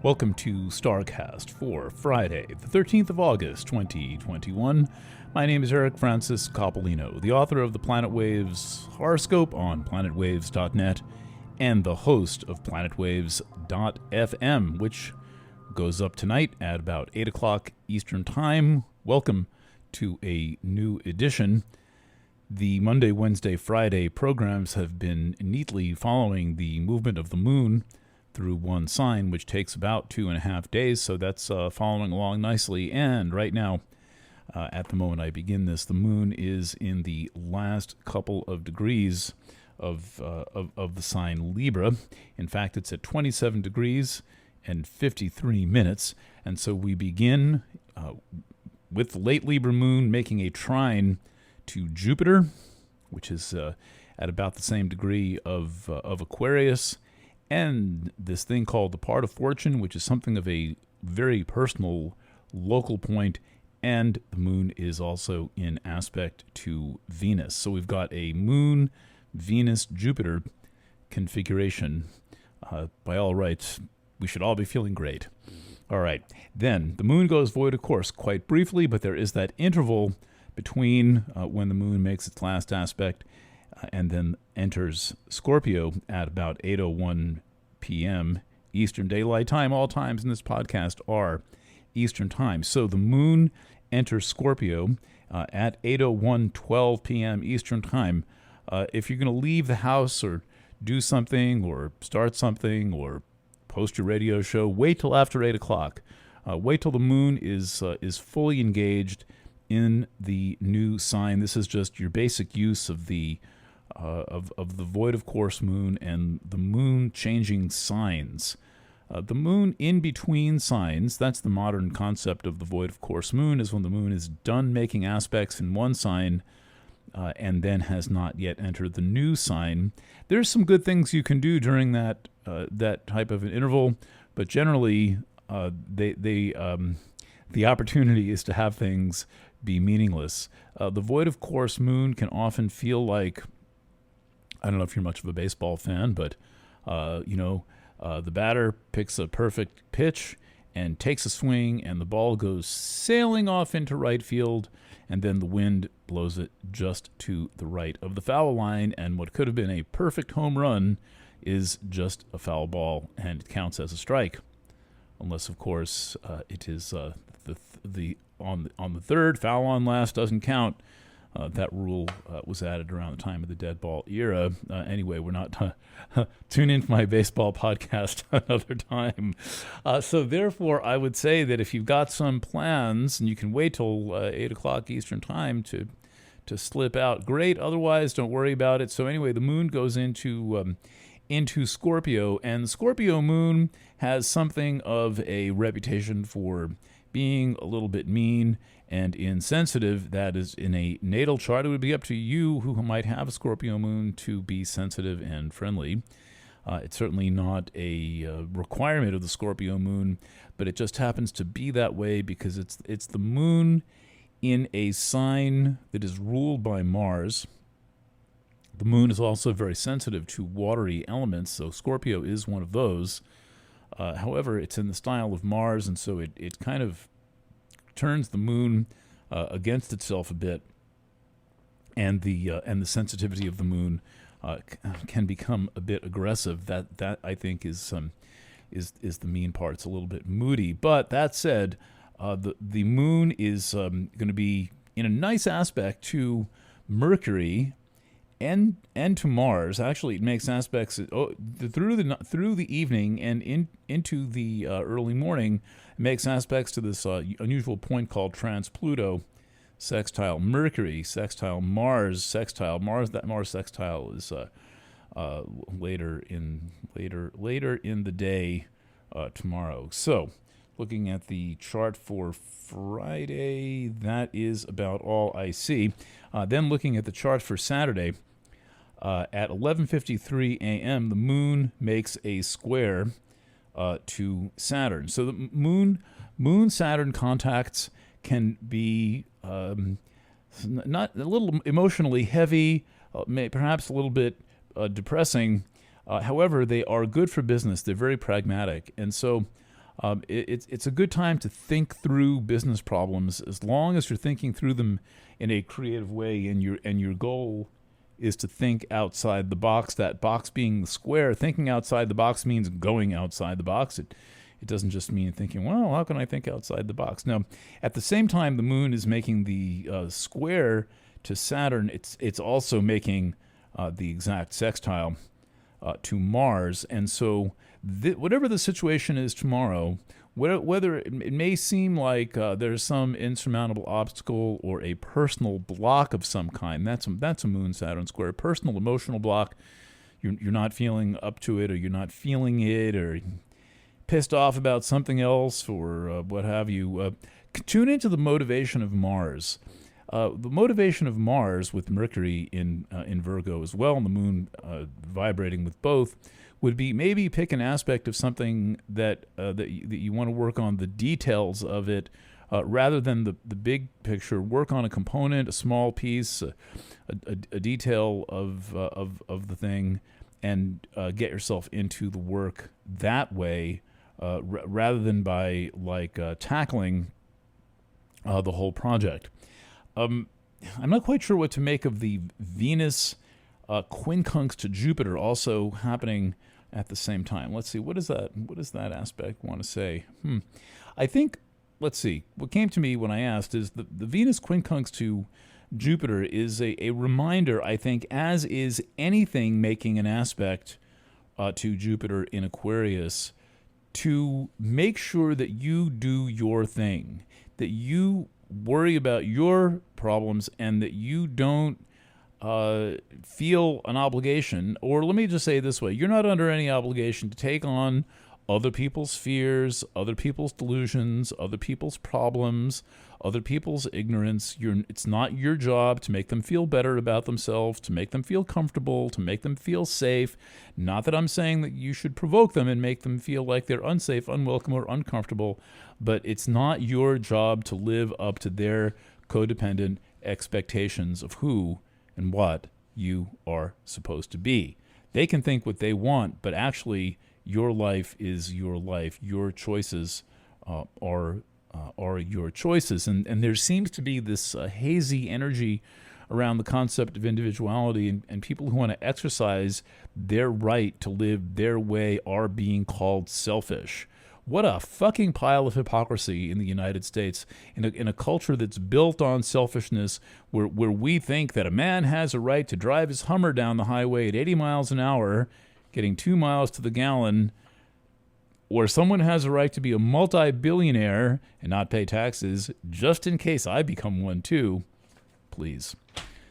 Welcome to STARCAST for Friday, the 13th of August, 2021. My name is Eric Francis Coppolino, the author of the Planet Waves horoscope on planetwaves.net and the host of planetwaves.fm, which goes up tonight at about 8 o'clock Eastern Time. Welcome to a new edition. The Monday, Wednesday, Friday programs have been neatly following the movement of the moon through one sign, which takes about 2.5 days, so that's following along nicely. And right now, at the moment I begin this, the moon is in the last couple of degrees of the sign Libra. In fact, it's at 27 degrees and 53 minutes, and so we begin with the late Libra moon making a trine to Jupiter, which is at about the same degree of Aquarius, and this thing called the part of fortune, which is something of a very personal local point, and the moon is also in aspect to Venus. So we've got a moon, Venus, Jupiter configuration. By all rights, we should all be feeling great. All right, then the moon goes void, of course, quite briefly, but there is that interval between when the moon makes its last aspect and then enters Scorpio at about 8:01 p.m. Eastern Daylight Time. All times in this podcast are Eastern Time. So the moon enters Scorpio at 8:12 p.m. Eastern Time. If you're going to leave the house or do something or start something or post your radio show, wait till after 8 o'clock. Wait till the moon is fully engaged in the new sign. This is just your basic use of the void of course moon and the moon changing signs. The moon in between signs, that's the modern concept of the void of course moon, is when the moon is done making aspects in one sign and then has not yet entered the new sign. There's some good things you can do during that type of an interval, but generally the opportunity is to have things be meaningless. The void of course moon can often feel like, I don't know if you're much of a baseball fan, but the batter picks a perfect pitch and takes a swing, and the ball goes sailing off into right field, and then the wind blows it just to the right of the foul line, and what could have been a perfect home run is just a foul ball, and it counts as a strike, unless of course it is the on the third, foul on last doesn't count. That rule was added around the time of the dead ball era. Anyway, we're not tune in for my baseball podcast another time. So therefore, I would say that if you've got some plans and you can wait till 8 o'clock Eastern time to slip out, great. Otherwise, don't worry about it. So anyway, the moon goes into Scorpio, and the Scorpio moon has something of a reputation for being a little bit mean and insensitive. That is, in a natal chart, it would be up to you who might have a Scorpio moon to be sensitive and friendly. It's certainly not a requirement of the Scorpio moon, but it just happens to be that way because it's the moon in a sign that is ruled by Mars. The moon is also very sensitive to watery elements, so Scorpio is one of those. However, it's in the style of Mars, and so it kind of turns the moon against itself a bit, and the sensitivity of the moon can become a bit aggressive. That I think is the mean part. It's a little bit moody. But that said, the moon is going to be in a nice aspect to Mercury and to Mars. Actually, it makes aspects through the evening and into the early morning. It makes aspects to this unusual point called trans-Pluto, sextile Mercury, sextile Mars, sextile Mars. That Mars sextile is later in the day tomorrow. So, looking at the chart for Friday, that is about all I see. Then looking at the chart for Saturday. At 11:53 a.m., the moon makes a square to Saturn. So the moon-Saturn contacts can be not a little emotionally heavy, perhaps a little bit depressing. However, they are good for business. They're very pragmatic, and so It's a good time to think through business problems as long as you're thinking through them in a creative way, and your goal is to think outside the box. That box being the square. Thinking outside the box means going outside the box. It doesn't just mean thinking, well, how can I think outside the box? No. At the same time, the moon is making the square to Saturn. It's also making the exact sextile to Mars. And so whatever the situation is tomorrow, whether it may seem like there's some insurmountable obstacle or a personal block of some kind, that's a Moon-Saturn square, a personal emotional block. You're not feeling up to it, or you're not feeling it, or pissed off about something else, or what have you. Tune into the motivation of Mars. The motivation of Mars with Mercury in Virgo as well, and the moon vibrating with both, would be maybe pick an aspect of something that you want to work on the details of it, rather than the big picture. Work on a component, a small piece, a detail of the thing, and get yourself into the work that way, rather than by tackling the whole project. I'm not quite sure what to make of the Venus quincunx to Jupiter also happening at the same time. Let's see, what does that aspect want to say? I think, let's see, what came to me when I asked is the Venus quincunx to Jupiter is a reminder, I think, as is anything making an aspect to Jupiter in Aquarius, to make sure that you do your thing, that you worry about your problems, and that you don't feel an obligation, or let me just say it this way, you're not under any obligation to take on other people's fears, other people's delusions, other people's problems, other people's ignorance. It's not your job to make them feel better about themselves, to make them feel comfortable, to make them feel safe. Not that I'm saying that you should provoke them and make them feel like they're unsafe, unwelcome, or uncomfortable, but it's not your job to live up to their codependent expectations of who and what you are supposed to be. They can think what they want, but actually your life is your life. Your choices are your choices. And there seems to be this hazy energy around the concept of individuality, and people who want to exercise their right to live their way are being called selfish. What a fucking pile of hypocrisy in the United States, in a culture that's built on selfishness, where we think that a man has a right to drive his Hummer down the highway at 80 miles an hour, getting 2 miles to the gallon, or someone has a right to be a multi-billionaire and not pay taxes, just in case I become one too. Please.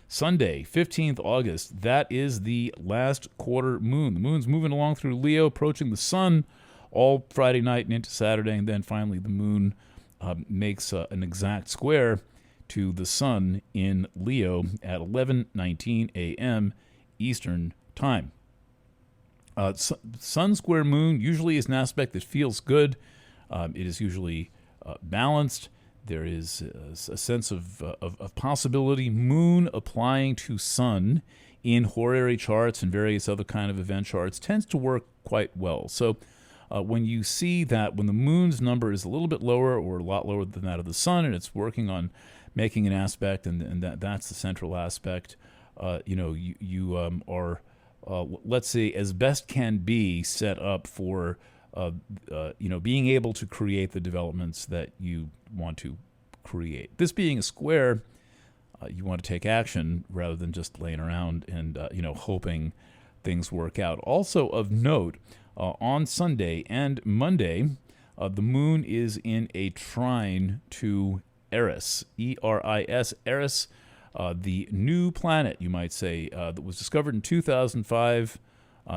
Sunday, 15th August, that is the last quarter moon. The moon's moving along through Leo, approaching the sun all Friday night and into Saturday, and then finally the moon makes an exact square to the sun in Leo at 11:19 a.m. Eastern Time. Sun square moon usually is an aspect that feels good. It is usually balanced. There is a sense of possibility. Moon applying to sun in horary charts and various other kind of event charts tends to work quite well. So when you see that when the moon's number is a little bit lower or a lot lower than that of the sun, and it's working on making an aspect, and that's the central aspect, you are, let's say, as best can be, set up for being able to create the developments that you want to create. This being a square, you want to take action rather than just laying around and hoping things work out. Also of note, on Sunday and Monday, the moon is in a trine to Eris, E-R-I-S, Eris, the new planet, you might say, that was discovered in 2005,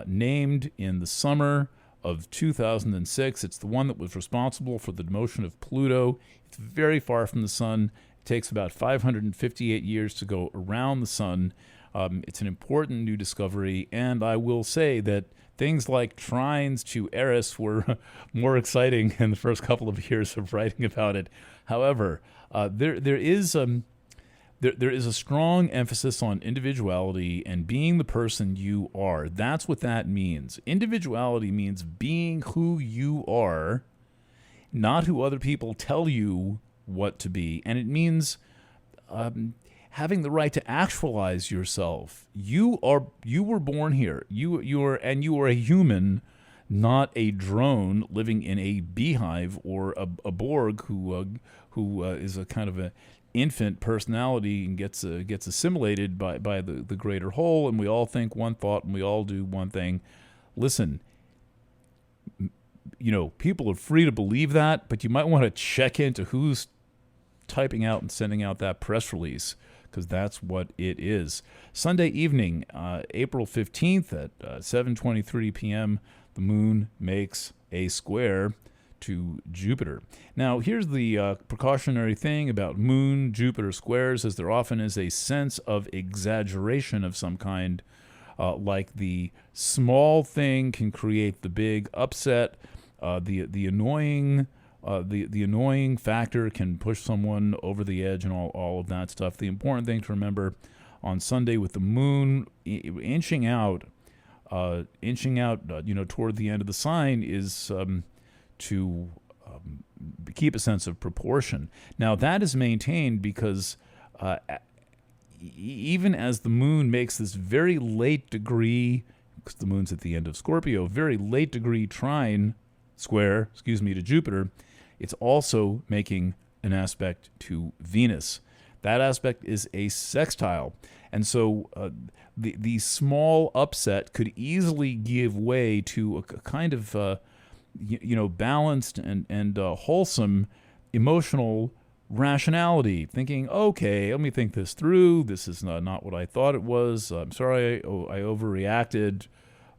named in the summer of 2006. It's the one that was responsible for the demotion of Pluto. It's very far from the sun. It takes about 558 years to go around the sun. It's an important new discovery, and I will say that things like trines to Eris were more exciting in the first couple of years of writing about it. However, there is a strong emphasis on individuality and being the person you are. That's what that means. Individuality means being who you are not who other people tell you what to be. And it means having the right to actualize yourself. You were born here. You are a human, not a drone living in a beehive or a Borg who is a kind of a infant personality and gets assimilated by the greater whole, and we all think one thought and we all do one thing. Listen, people are free to believe that, but you might want to check into who's typing out and sending out that press release, because that's what it is. Sunday evening, April 15th at 7:23 p.m., the moon makes a square to Jupiter. Now, here's the precautionary thing about Moon-Jupiter squares, is there often is a sense of exaggeration of some kind, like the small thing can create the big upset. The annoying factor can push someone over the edge, and all of that stuff. The important thing to remember on Sunday with the moon inching out, toward the end of the sign is to keep a sense of proportion. Now, that is maintained because even as the moon makes this very late degree, because the moon's at the end of Scorpio, very late degree square to Jupiter, it's also making an aspect to Venus. That aspect is a sextile. And so the small upset could easily give way to a kind of balanced and wholesome emotional rationality, thinking, okay, let me think this through. This is not what I thought it was. I'm sorry, I overreacted.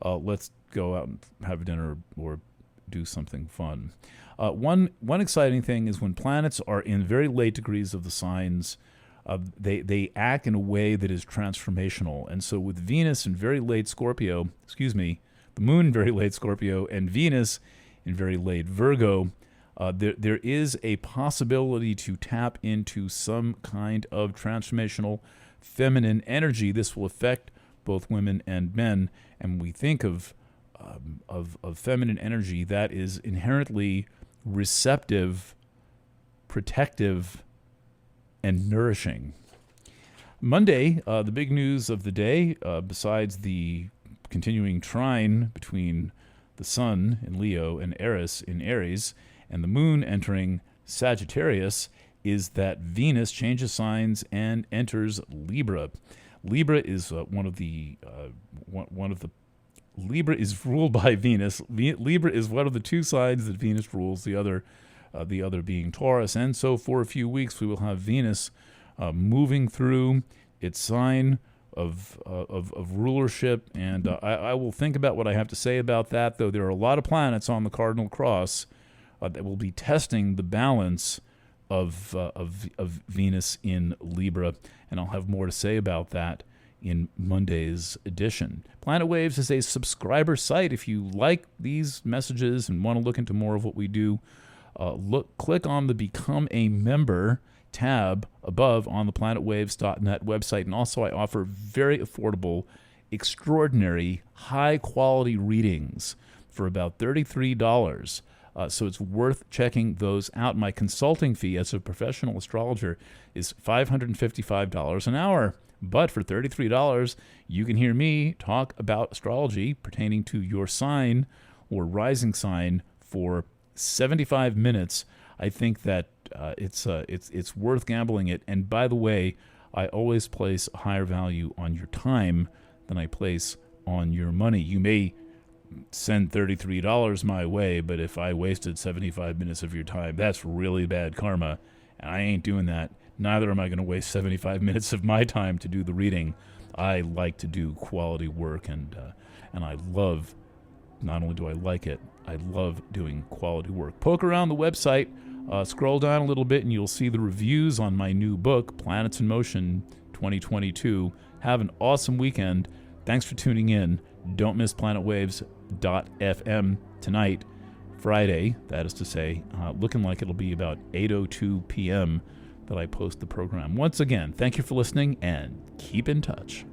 Let's go out and have dinner or do something fun. One exciting thing is when planets are in very late degrees of the signs, they act in a way that is transformational. And so with Venus in very late Scorpio, the moon in very late Scorpio and Venus in very late Virgo, there is a possibility to tap into some kind of transformational feminine energy. This will affect both women and men. And we think of feminine energy that is inherently receptive, protective, and nourishing. Monday, the big news of the day, besides the continuing trine between the Sun in Leo and Eris in Aries, and the Moon entering Sagittarius, is that Venus changes signs and enters Libra. Libra is Libra is ruled by Venus. Libra is one of the two signs that Venus rules, the other being Taurus. And so for a few weeks, we will have Venus moving through its sign of rulership. And I will think about what I have to say about that, though there are a lot of planets on the cardinal cross that will be testing the balance of Venus in Libra. And I'll have more to say about that in Monday's edition. Planet Waves is a subscriber site. If you like these messages and want to look into more of what we do, click on the Become a Member tab above on the planetwaves.net website. And also I offer very affordable, extraordinary, high-quality readings for about $33. So it's worth checking those out. My consulting fee as a professional astrologer is $555 an hour. But for $33, you can hear me talk about astrology pertaining to your sign or rising sign for 75 minutes. I think that it's worth gambling it. And by the way, I always place a higher value on your time than I place on your money. You may send $33 my way, but if I wasted 75 minutes of your time, that's really bad karma, and I ain't doing that. Neither am I going to waste 75 minutes of my time to do the reading. I like to do quality work, and I love, not only do I like it, I love doing quality work. Poke around the website, scroll down a little bit, and you'll see the reviews on my new book, Planets in Motion 2022. Have an awesome weekend. Thanks for tuning in. Don't miss planetwaves.fm tonight, Friday, that is to say, looking like it'll be about 8:02 p.m. that I post the program. Once again, thank you for listening, and keep in touch.